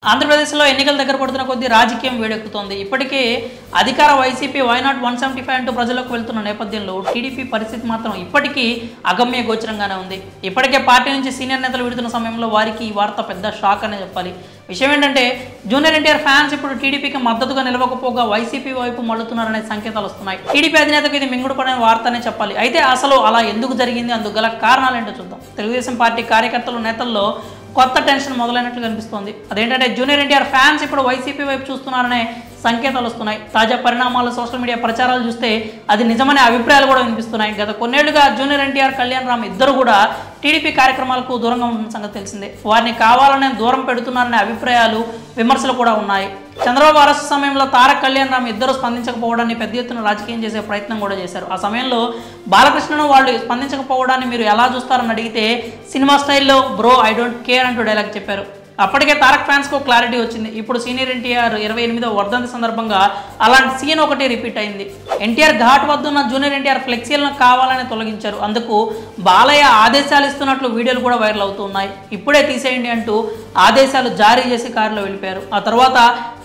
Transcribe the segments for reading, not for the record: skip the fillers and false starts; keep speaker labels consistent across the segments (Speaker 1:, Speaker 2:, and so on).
Speaker 1: ఆంధ్రప్రదేశ్లో ఎన్నికల దగ్గర పడుతున్న కొద్దీ రాజకీయం వేడెక్కుతోంది. ఇప్పటికే అధికార వైసీపీ వైనాట్ 175 అంటూ ప్రజలకు వెళ్తున్న నేపథ్యంలో టీడీపీ పరిస్థితి మాత్రం ఇప్పటికీ అగమ్య గోచరంగానే ఉంది. ఇప్పటికే పార్టీ నుంచి సీనియర్ నేతలు విడుతున్న సమయంలో వారికి ఈ వార్త పెద్ద షాక్ అనే చెప్పాలి. విషయం ఏంటంటే జూనియర్ ఎన్టీఆర్ ఫ్యాన్స్ ఇప్పుడు టీడీపీకి మద్దతుగా నిలవకపోగా వైసీపీ వైపు మళ్లుతున్నారనే సంకేతాలు వస్తున్నాయి. టీడీపీ అధినేతకు ఇది మింగుడు పడిన వార్త అనే చెప్పాలి. అయితే అసలు అలా ఎందుకు జరిగింది, అందుకు గల కారణాలు ఏంటో చూద్దాం. తెలుగుదేశం పార్టీ కార్యకర్తలు నేతల్లో కొత్త టెన్షన్ మొదలైనట్లు కనిపిస్తోంది. అదేంటంటే జూనియర్ ఎన్టీఆర్ ఫ్యాన్స్ ఇప్పుడు వైసీపీ వైపు చూస్తున్నారనే సంకేతాలు వస్తున్నాయి. తాజా పరిణామాలు సోషల్ మీడియా ప్రచారాలు చూస్తే అది నిజమనే అభిప్రాయాలు కూడా వినిపిస్తున్నాయి. గత కొన్నేళ్లుగా జూనియర్ ఎన్టీఆర్, కళ్యాణ్ రామ్ ఇద్దరు కూడా టీడీపీ కార్యక్రమాలకు దూరంగా ఉంటున్న సంగతి తెలిసిందే. వారిని కావాలనే దూరం పెడుతున్నారనే అభిప్రాయాలు, విమర్శలు కూడా ఉన్నాయి. చంద్రబాబు అరెస్టు సమయంలో తారక్, కళ్యాణ్ రామ్ ఇద్దరు స్పందించకపోవడాన్ని పెద్ద ఎత్తున రాజకీయం చేసే ప్రయత్నం కూడా చేశారు. ఆ సమయంలో బాలకృష్ణను వాళ్ళు స్పందించకపోవడాన్ని మీరు ఎలా చూస్తారని అడిగితే సినిమా స్టైల్లో బ్రో ఐ డోంట్ కేర్ అంటూ డైలాగ్ చెప్పారు. అప్పటికే తారక్ ఫ్యాన్స్కు క్లారిటీ వచ్చింది. ఇప్పుడు సీనియర్ ఎన్టీఆర్ 28వ వర్ధంతి సందర్భంగా అలాంటి సీన్ ఒకటి రిపీట్ అయింది. ఎన్టీఆర్ ఘాట్ వద్దున్న జూనియర్ ఎన్టీఆర్ ఫ్లెక్సీలను కావాలని తొలగించారు. అందుకు బాలయ్య ఆదేశాలు ఇస్తున్నట్లు వీడియోలు కూడా వైరల్ అవుతున్నాయి. ఇప్పుడే తీసేయండి అంటూ ఆదేశాలు జారీ చేసి కారులో వెళ్ళిపోయారు. ఆ తర్వాత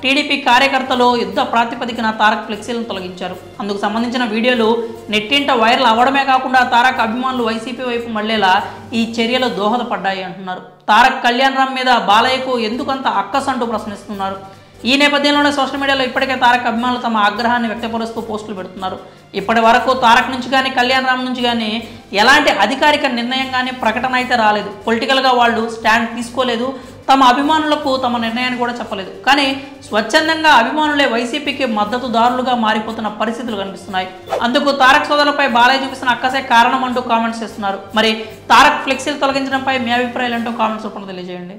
Speaker 1: టీడీపీ కార్యకర్తలు యుద్ధ ప్రాతిపదికన తారక్ ఫ్లెక్సీలను తొలగించారు. అందుకు సంబంధించిన వీడియోలు నెట్టింట వైరల్ అవ్వడమే కాకుండా తారక్ అభిమానులు వైసీపీ వైపు మళ్లేలా ఈ చర్యలు దోహదపడ్డాయి అంటున్నారు. తారక్, కళ్యాణ్ రామ్ మీద బాలయ్యకు ఎందుకంత అక్కస్ అంటూ ప్రశ్నిస్తున్నారు. ఈ నేపథ్యంలోనే సోషల్ మీడియాలో ఇప్పటికే తారక్ అభిమానులు తమ ఆగ్రహాన్ని వ్యక్తపరుస్తూ పోస్టులు పెడుతున్నారు. ఇప్పటి వరకు తారక్ నుంచి కానీ, కళ్యాణ్ రామ్ నుంచి కానీ ఎలాంటి అధికారిక నిర్ణయం కానీ, ప్రకటన అయితే రాలేదు. పొలిటికల్గా వాళ్ళు స్టాండ్ తీసుకోలేదు. తమ అభిమానులకు తమ నిర్ణయాన్ని కూడా చెప్పలేదు. కానీ స్వచ్ఛందంగా అభిమానులే వైసీపీకి మద్దతుదారులుగా మారిపోతున్న పరిస్థితులు కనిపిస్తున్నాయి. అందుకు తారక్ సోదరులపై బాలయ్య చూపిస్తున్న అక్కసే కారణం అంటూ కామెంట్స్ చేస్తున్నారు. మరి తారక్ ఫ్లెక్సీలు తొలగించడంపై మీ అభిప్రాయాలు ఏంటో కామెంట్స్ రూపంలో తెలియజేయండి.